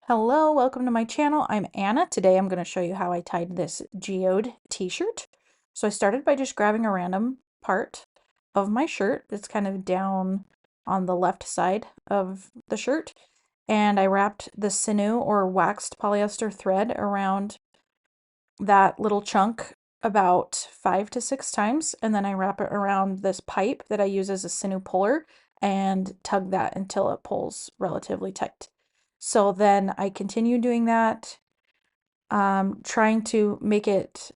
Hello, welcome to my channel. I'm Anna. Today I'm going to show you how I tied this geode t-shirt. So I started by just grabbing a random part of my shirt that's kind of down on the left side of the shirt, and I wrapped the sinew or waxed polyester thread around that little chunk about 5 to 6 times, and then I wrap it around this pipe that I use as a sinew puller and tug that until it pulls relatively tight. So then I continue doing that, trying to make it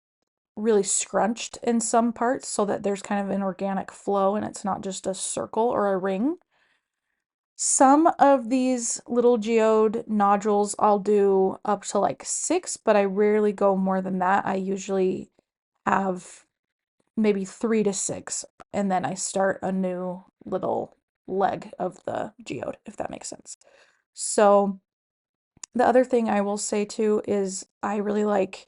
really scrunched in some parts so that there's kind of an organic flow and it's not just a circle or a ring. Some of these little geode nodules I'll do up to like 6, but I rarely go more than that. I usually have maybe 3 to 6, and then I start a new little leg of the geode, if that makes sense. So the other thing I will say too is I really like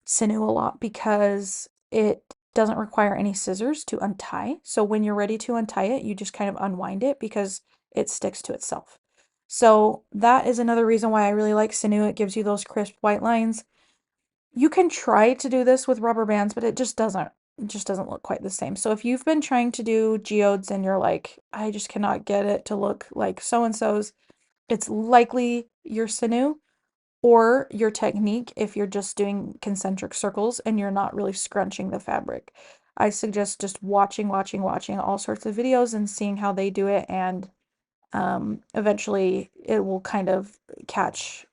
sinew a lot because it doesn't require any scissors to untie. So when you're ready to untie it, you just kind of unwind it because it sticks to itself. So that is another reason why I really like sinew. It gives you those crisp white lines. You can try to do this with rubber bands, but it just doesn't look quite the same. So if you've been trying to do geodes and you're like, I just cannot get it to look like so and so's, it's likely your sinew or your technique if you're just doing concentric circles and you're not really scrunching the fabric. I suggest just watching all sorts of videos and seeing how they do it, and eventually it will kind of catch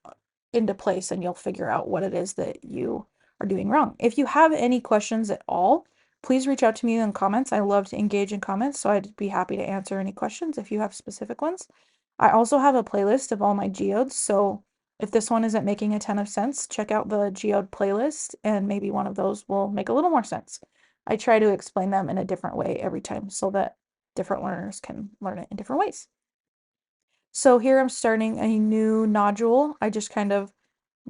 into place and you'll figure out what it is that you are doing wrong. If you have any questions at all, please reach out to me in comments. I love to engage in comments, so I'd be happy to answer any questions if you have specific ones. I also have a playlist of all my geodes, so if this one isn't making a ton of sense, check out the geode playlist and maybe one of those will make a little more sense. I try to explain them in a different way every time so that different learners can learn it in different ways. So here I'm starting a new nodule. I just kind of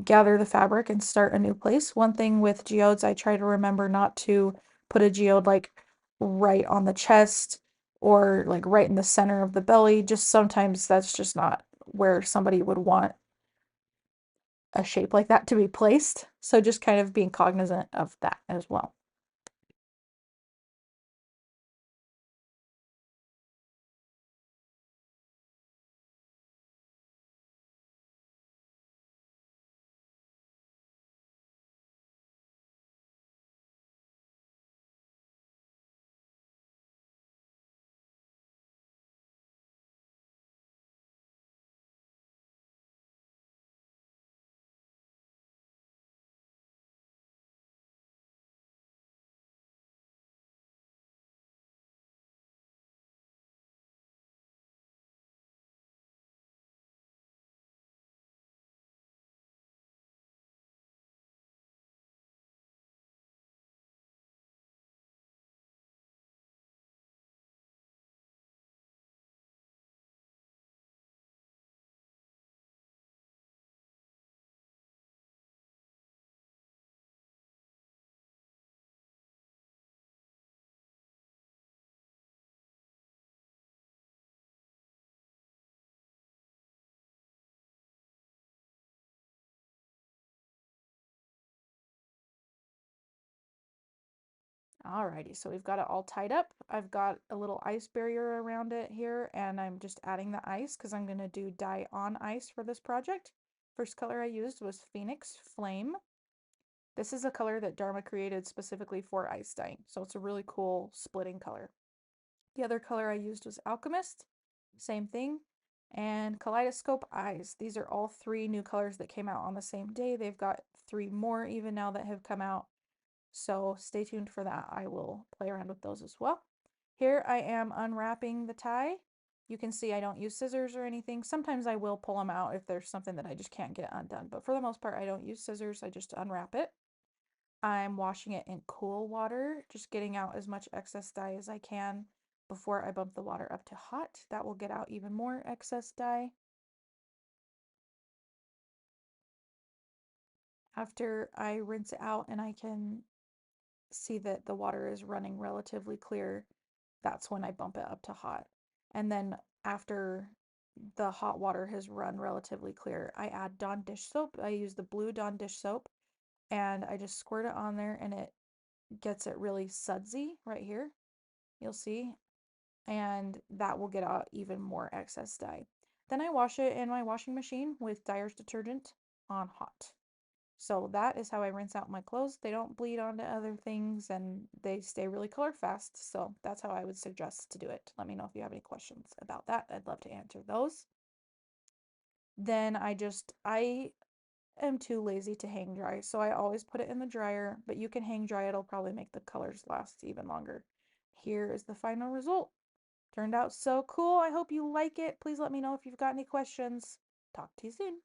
gather the fabric and start a new place. One thing with geodes, I try to remember not to put a geode like right on the chest or like right in the center of the belly. Just sometimes that's just not where somebody would want a shape like that to be placed. So just kind of being cognizant of that as well. Alrighty, so we've got it all tied up. I've got a little ice barrier around it here, and I'm just adding the ice because I'm going to do dye on ice for this project. First color I used was Phoenix Flame. This is a color that Dharma created specifically for ice dyeing, so it's a really cool splitting color. The other color I used was Alchemist, same thing, and Kaleidoscope Eyes. These are all 3 new colors that came out on the same day. They've got 3 more even now that have come out, so stay tuned for that. I will play around with those as well. Here I am unwrapping the tie. You can see I don't use scissors or anything. Sometimes I will pull them out if there's something that I just can't get undone, but for the most part I don't use scissors. I just unwrap it. I'm washing it in cool water, just getting out as much excess dye as I can before I bump the water up to hot. That will get out even more excess dye. After I rinse it out and I can see that the water is running relatively clear, that's when I bump it up to hot. And then after the hot water has run relatively clear, I add Dawn dish soap. I use the blue Dawn dish soap, and I just squirt it on there, and it gets it really sudsy right here. You'll see, and that will get out even more excess dye. Then I wash it in my washing machine with Dyer's detergent on hot. So that is how I rinse out my clothes. They don't bleed onto other things and they stay really color fast. So that's how I would suggest to do it. Let me know if you have any questions about that. I'd love to answer those. Then I am too lazy to hang dry, so I always put it in the dryer, but you can hang dry. It'll probably make the colors last even longer. Here is the final result. Turned out so cool. I hope you like it. Please let me know if you've got any questions. Talk to you soon.